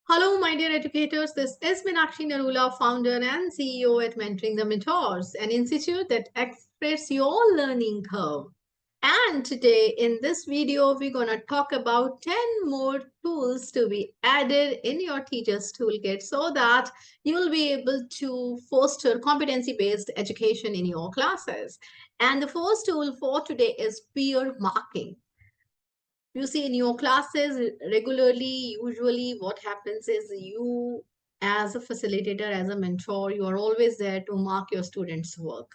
Hello, my dear educators. This is Meenakshi Narula, founder and CEO at Mentoring the Mentors, an institute that accelerates your learning curve. And today in this video, we're going to talk about 10 more tools to be added in your teacher's toolkit so that you'll be able to foster competency-based education in your classes. And the first tool for today is peer marking. You see, in your classes regularly, usually what happens is you, as a facilitator, as a mentor, you are always there to mark your students' work.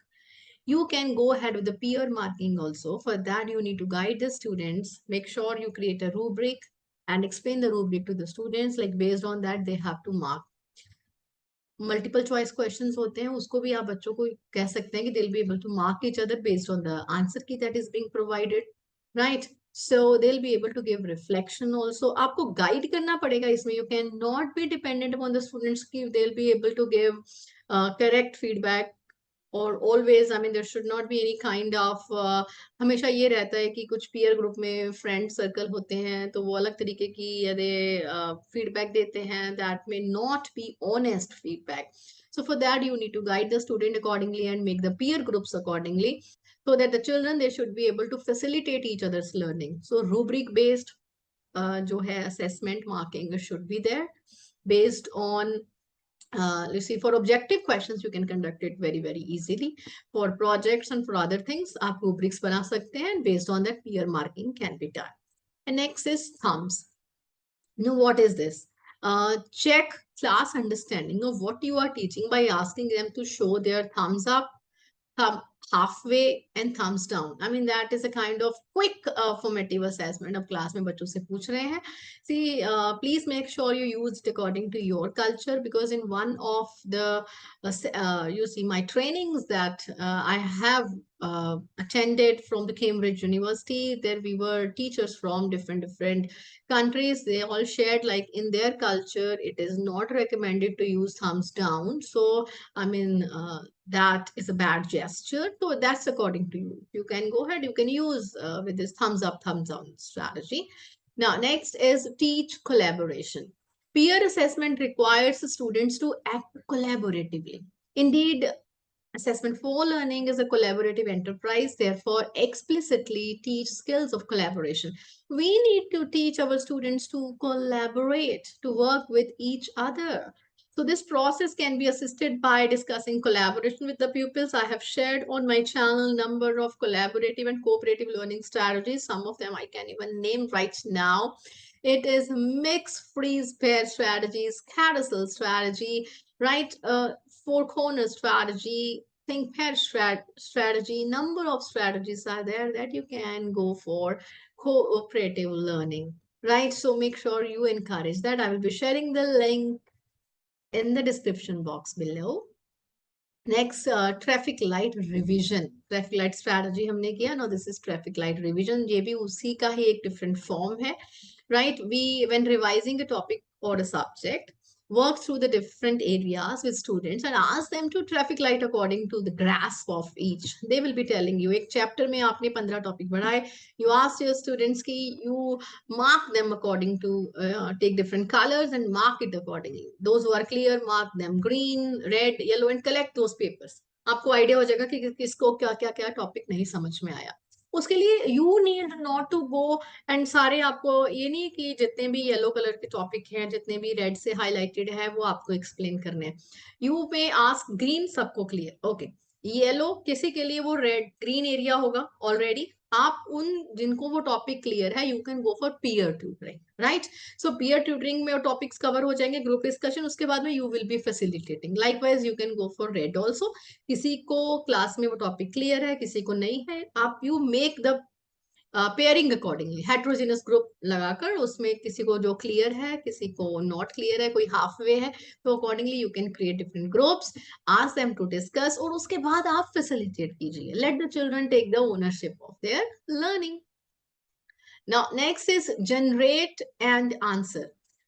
You can go ahead with the peer marking also. For that, you need to guide the students, make sure you create a rubric and explain the rubric to the students. Like based on that, they have to mark. Multiple choice questions होते हैं, उसको भी आप बच्चों को कह सकते हैं कि they'll be able to mark each other based on the answer key that is being provided, right? So they'll be able to give reflection also. आपको गाइड करना पड़ेगा इसमें. You can not be dependent upon the students कि they'll be able to give correct feedback और always I mean there should not be any kind of हमेशा ये रहता है कि कुछ पीयर ग्रुप में फ्रेंड सर्कल होते हैं तो वो अलग तरीके की यदि फीडबैक देते हैं that may not be honest feedback. So for that you need to guide the student accordingly and make the peer groups accordingly so that the children they should be able to facilitate each other's learning. So rubric based जो है assessment marking should be there based on let's see, for objective questions you can conduct it very easily. For projects and for other things आप rubrics बना सकते हैं and based on that peer marking can be done. And next is thumbs. Now what is this? Check class understanding of what you are teaching by asking them to show their thumbs up, thumb halfway and thumbs down. I mean, that is a kind of quick formative assessment of class में बच्चों से पूछ रहे हैं. See, please make sure you use it according to your culture, because in one of the, you see, my trainings that I have attended from the Cambridge University, there we were teachers from different countries. They all shared like in their culture, it is not recommended to use thumbs down. So, I mean, that is a bad gesture. So that's according to you. You can go ahead, you can use with this thumbs up, thumbs down strategy. Now, next is teach collaboration. Peer assessment requires students to act collaboratively. Indeed, assessment for learning is a collaborative enterprise, therefore explicitly teach skills of collaboration. We need to teach our students to collaborate, to work with each other. So this process can be assisted by discussing collaboration with the pupils. I have shared on my channel number of collaborative and cooperative learning strategies. Some of them I can even name right now. It is mix, freeze, pair strategies, carousel strategy, right? Four corner strategy, think pair strategy. Number of strategies are there that you can go for cooperative learning, right? So make sure you encourage that. I will be sharing the link in the description box below. Next, traffic light revision. Traffic light strategy हमने किया. Now this is traffic light revision. ये भी उसी का ही एक different form है, right? We, when revising a topic or a subject, work through the different areas with students and ask them to traffic light according to the grasp of each. They will be telling you, एक chapter में आपने 15 topic पढ़ाए, you ask your students कि you mark them according to, take different colors and mark it accordingly. Those who are clear, mark them green, red, yellow and collect those papers. आपको idea हो जाएगा कि किसको क्या क्या क्या टॉपिक नहीं समझ में आया. उसके लिए you need not to go and सारे आपको ये नहीं कि जितने भी येलो कलर के टॉपिक हैं, जितने भी रेड से हाईलाइटेड है, वो आपको एक्सप्लेन करने हैं. यू पे आस्क ग्रीन सबको क्लियर, ओके. येलो किसी के लिए वो रेड ग्रीन एरिया होगा ऑलरेडी. आप उन जिनको वो टॉपिक क्लियर है, you can go for peer tutoring, right? So peer tutoring में टॉपिक्स कवर हो जाएंगे, ग्रुप डिस्कशन, उसके बाद में you will be facilitating. Likewise you can go for red also. किसी को क्लास में वो टॉपिक क्लियर है, किसी को नहीं है, आप you make the pairing accordingly. Heterogeneous group लगाकर उसमें किसी को जो क्लियर है, किसी को नॉट क्लियर है, कोई हाफ वे है, तो accordingly you can create different groups, ask them to discuss और उसके बाद आप फैसिलिटेट कीजिए. Let the children take the ownership of their learning. Now, next is generate and answer.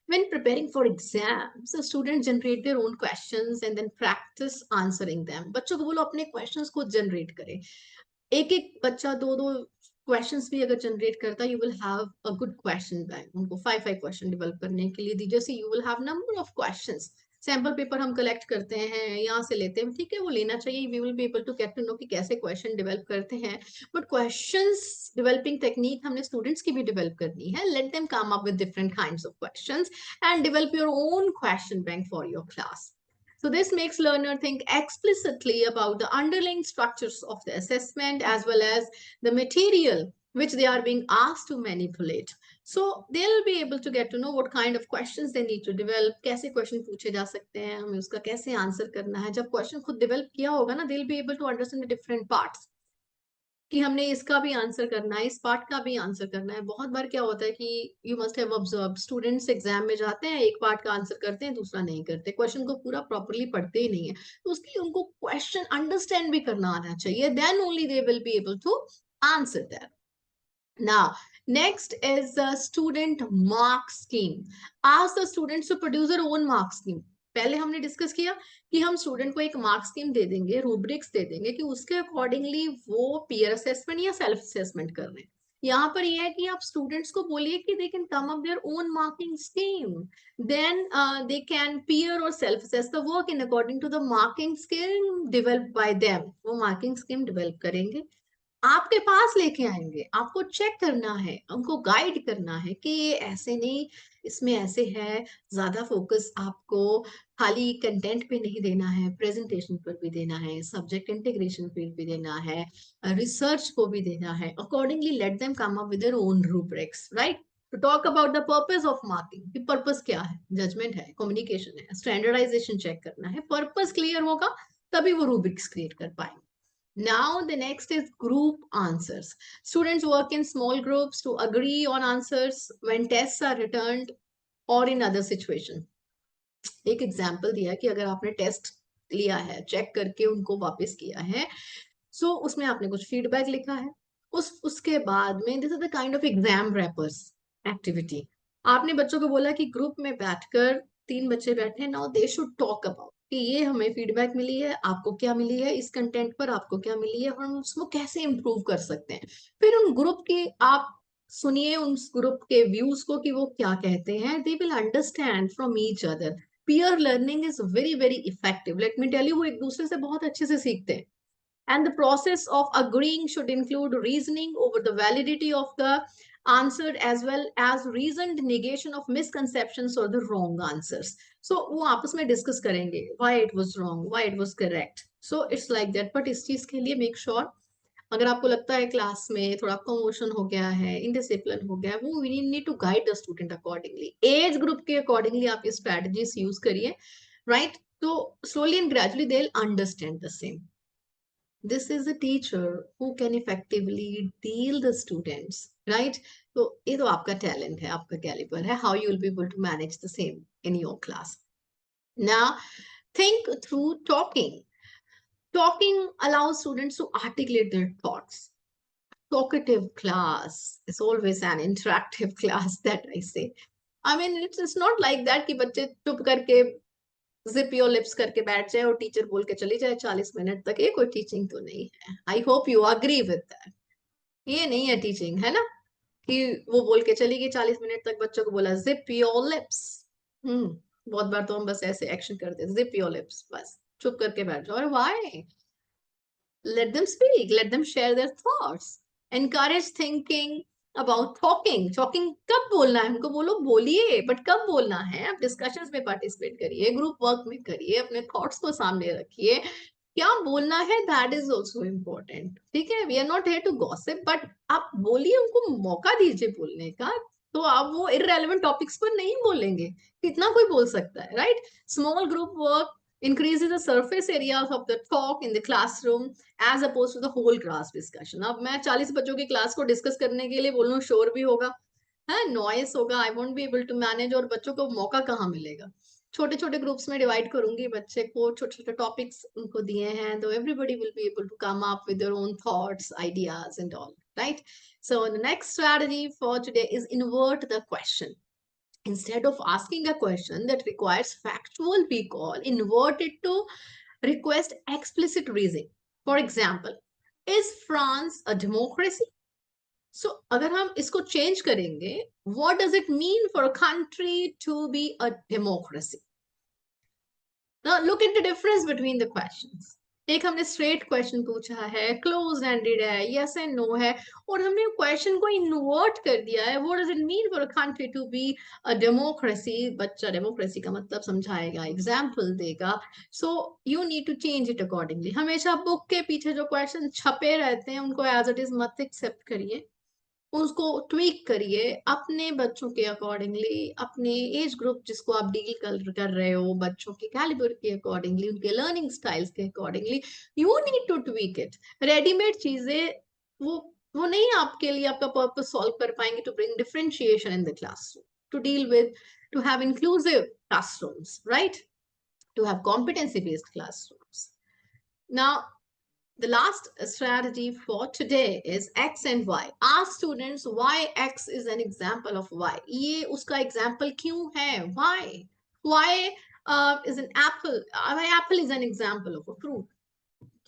When preparing for exams, the students generate their own questions and then practice answering them. बच्चों को बोलो अपने questions को generate करें. एक एक बच्चा दो दो क्वेश्चंस भी अगर जनरेट करता है, you will have a good question bank. उनको 5 क्वेश्चन डेवलप करने के लिए दीजिए, see you will have number of questions. Sample paper हम कलेक्ट करते हैं, यहाँ से लेते हैं, ठीक है, वो लेना चाहिए। We will be able to get to know कि कैसे क्वेश्चन डेवलप करते हैं। बट क्वेश्चंस डेवलपिंग टेक्निक हमने स्टूडेंट्स की भी डेवलप करनी है। Let them come up with different kinds of questions and develop your own question bank for your class. So this makes learner think explicitly about the underlying structures of the assessment as well as the material which they are being asked to manipulate. So they'll be able to get to know what kind of questions they need to develop, कैसे question पूछे जा सकते हैं, हमें उसका कैसे answer करना है. जब question खुद develop किया होगा ना, they'll be able to understand the different parts. कि हमने इसका भी आंसर करना है, इस पार्ट का भी आंसर करना है. बहुत बार क्या होता है कि you must have observe, students exam में जाते हैं, एक पार्ट का आंसर करते हैं, दूसरा नहीं करते, क्वेश्चन को पूरा प्रॉपर्ली पढ़ते ही नहीं है. तो उसके लिए उनको क्वेश्चन अंडरस्टैंड भी करना आना चाहिए. Then only they will be able to answer that. Now, next is the student mark scheme. Ask the students to produce their own mark scheme. पहले हमने डिस्कस किया कि हम स्टूडेंट को एक मार्क स्कीम दे देंगे, रूब्रिक्स दे देंगे कि उसके अकॉर्डिंगली वो पीयर असेसमेंट या सेल्फ असेसमेंट कर रहे हैं. यहाँ पर यह है कि आप स्टूडेंट्स को बोलिए कि they can come up their own marking scheme. Then they can peer or self assess the work in according to the marking scheme develop by them. वो मार्किंग स्कीम डेवलप करेंगे, आपके पास लेके आएंगे, आपको चेक करना है, उनको गाइड करना है कि ये ऐसे नहीं, इसमें ऐसे है. ज्यादा फोकस आपको खाली कंटेंट पे नहीं देना है, प्रेजेंटेशन पर भी देना है, सब्जेक्ट इंटीग्रेशन पर भी देना है, रिसर्च को भी देना है. Accordingly let them come up with their own rubrics, right. To talk about the purpose of marking, कि पर्पस क्या है, जजमेंट है, कम्युनिकेशन है, स्टैंडर्डाइजेशन चेक करना है. पर्पस क्लियर होगा तभी वो रूब्रिक्स क्रिएट कर पाएंगे. Now the next is group answers. Students work in small groups to agree on answers when tests are returned or in other situation. एक एग्जाम्पल दिया कि अगर आपने टेस्ट लिया है, चेक करके उनको वापस किया है, सो उसमें आपने कुछ फीडबैक लिखा है, उसके बाद में this is the kind of exam rappers activity. आपने बच्चों को बोला कि ग्रुप में बैठकर 3 बच्चे बैठे, now they should talk about कि ये हमें फीडबैक मिली है, आपको क्या मिली है, इस कंटेंट पर आपको क्या मिली है, और हम उसको कैसे इम्प्रूव कर सकते हैं. फिर उन ग्रुप के आप सुनिए, उन ग्रुप के व्यूज को कि वो क्या कहते हैं. They will understand from each other. Peer learning is very very effective. Let me tell you, वो एक दूसरे से बहुत अच्छे से सीखते हैं. And the process of agreeing should include reasoning over the validity of the answer as well as reasoned negation of misconceptions or the wrong answers. So वो आपस में discuss करेंगे why it was wrong, why it was correct. So it's like that. But इस चीज के लिए make sure, अगर आपको लगता है क्लास में थोड़ा कमोशन हो गया है, इनडिसिप्लिन हो गया है, वो we need to guide the student accordingly. As group के अकॉर्डिंगली आप ये स्ट्रेटजीज यूज करिए, राइट. तो slowly and gradually they will understand the same. This is a teacher who can effectively deal the students, right? So ये तो आपका talent है, आपका caliber है, how you will be able to manage the same in your class. Now think through talking. Talking allows students to articulate their thoughts. Talkative class is always an interactive class, that I say. I mean, it's not like that कि बच्चे चुप करके zip your lips करके बैठ जाए और teacher बोल के चली जाए 40 मिनट तक. ये कोई टीचिंग तो नहीं है. I hope you agree with that. ये नहीं है टीचिंग, है ना, कि वो बोल के चली गई 40 मिनट तक, बच्चों को बोला जिप योर लिप्स. बहुत बार तो हम बस ऐसे एक्शन करते हैं, जिप योर लिप्स, बस चुप करके बैठ जाओ. और why? Let them speak, let them share their thoughts. Encourage thinking about talking. Talking कब बोलना है, हमको बोलो बोलिए, बट कब बोलना है. आप डिस्कशंस में पार्टिसिपेट करिए, ग्रुप वर्क में करिए, अपने थॉट्स को सामने रखिए, क्या बोलना है, दैट इज ऑल्सो इम्पोर्टेंट. ठीक है, we are not here to gossip, but आप बोलिए, उनको मौका दीजिए बोलने का. तो आप वो इररेलेवेंट टॉपिक्स पर नहीं बोलेंगे, कितना कोई बोल सकता है, right. Small group work increases the surface area of the talk in the classroom as opposed to the whole class discussion. अब मैं 40 बच्चों की क्लास को डिस्कस करने के लिए बोलूं, शोर भी होगा, है, नॉइस होगा, I won't be able to manage, और बच्चों को मौका कहाँ मिलेगा. छोटे छोटे ग्रुप्स में डिवाइड करूंगी बच्चे को, छोटे छोटे टॉपिक्स उनको दिए हैं, तो everybody will be able to come up with their own thoughts, ideas and all, right. So the next strategy for today is invert the question. Instead of asking a question that requires factual recall, invert it to request explicit reasoning. For example, is France a democracy? So अगर हम इसको change करेंगे, what does it mean for a country to be a democracy? Now look at the difference between the questions. एक हमने straight question पूछा है, close ended है, yes and no है, और हमने क्वेश्चन को इन्वर्ट कर दिया है. What does it mean for a country to be a democracy? बच्चा डेमोक्रेसी का मतलब समझाएगा, एग्जाम्पल देगा. So you need to change it accordingly. हमेशा बुक के पीछे जो क्वेश्चन छपे रहते हैं उनको एज इट इज मत एक्सेप्ट करिए, उसको ट्वीक करिए अपने बच्चों के अकॉर्डिंगली, अपने एज ग्रुप जिसको आप डील कर रहे हो, बच्चों के कैलिबर के अकॉर्डिंगली, उनके लर्निंग स्टाइल्स के accordingly. You need to tweak it. Readymade चीजें वो वो नहीं आपके लिए आपका पर्पस सॉल्व कर पाएंगे to bring differentiation in the classroom, to deal with, to have inclusive classrooms, right? To have competency based classrooms. Now, the last strategy for today is X and Y. Ask students why X is an example of Y. ये उसका example क्यों है? Why? Why is an apple? Why apple is an example of a fruit?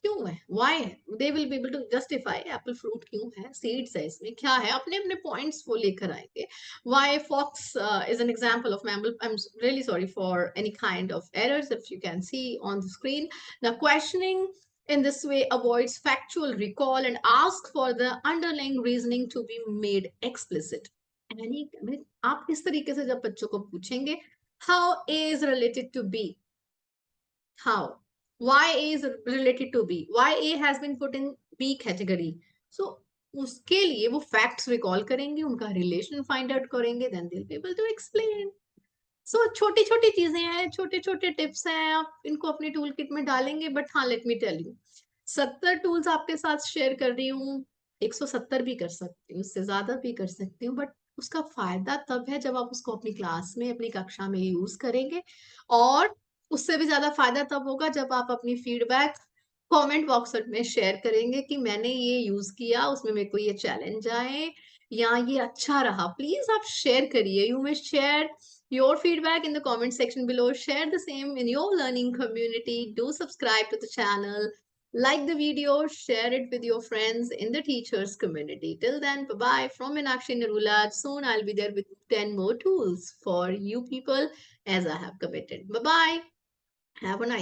क्यों है? Why है? They will be able to justify apple fruit क्यों है? Seeds है इसमें, क्या है? अपने अपने points वो लेकर आएंगे. Why fox is an example of mammal? I'm really sorry for any kind of errors if you can see on the screen. Now questioning in this way avoids factual recall and ask for the underlying reasoning to be made explicit. यानी आप इस तरीके से जब बच्चों को पूछेंगे, how A is related to B, how Y is related to B, why A has been put in B category. So उसके लिए वो facts recall करेंगे, उनका relation find out करेंगे, then they'll be able to explain. So छोटी छोटी चीजें हैं, छोटे छोटे टिप्स हैं, आप इनको अपने टूल किट में डालेंगे. बट हाँ, let me tell you, 70 tools आपके साथ शेयर कर रही हूँ. 170 भी कर सकती हूँ, उससे ज्यादा भी कर सकती हूँ, बट उसका फायदा तब है जब आप उसको अपनी क्लास में, अपनी कक्षा में यूज करेंगे. और उससे भी ज्यादा फायदा तब होगा जब आप अपनी फीडबैक कमेंट बॉक्स में शेयर करेंगे कि मैंने ये यूज किया, उसमें मेरे को ये चैलेंज आए या ये अच्छा रहा. प्लीज आप शेयर करिए. You may share your feedback in the comment section below. Share the same in your learning community. Do subscribe to the channel, like the video, share it with your friends in the teachers community. Till then, bye bye from Meenakshi Narula. Soon I'll be there with 10 more tools for you people as I have committed. Bye bye. Have a nice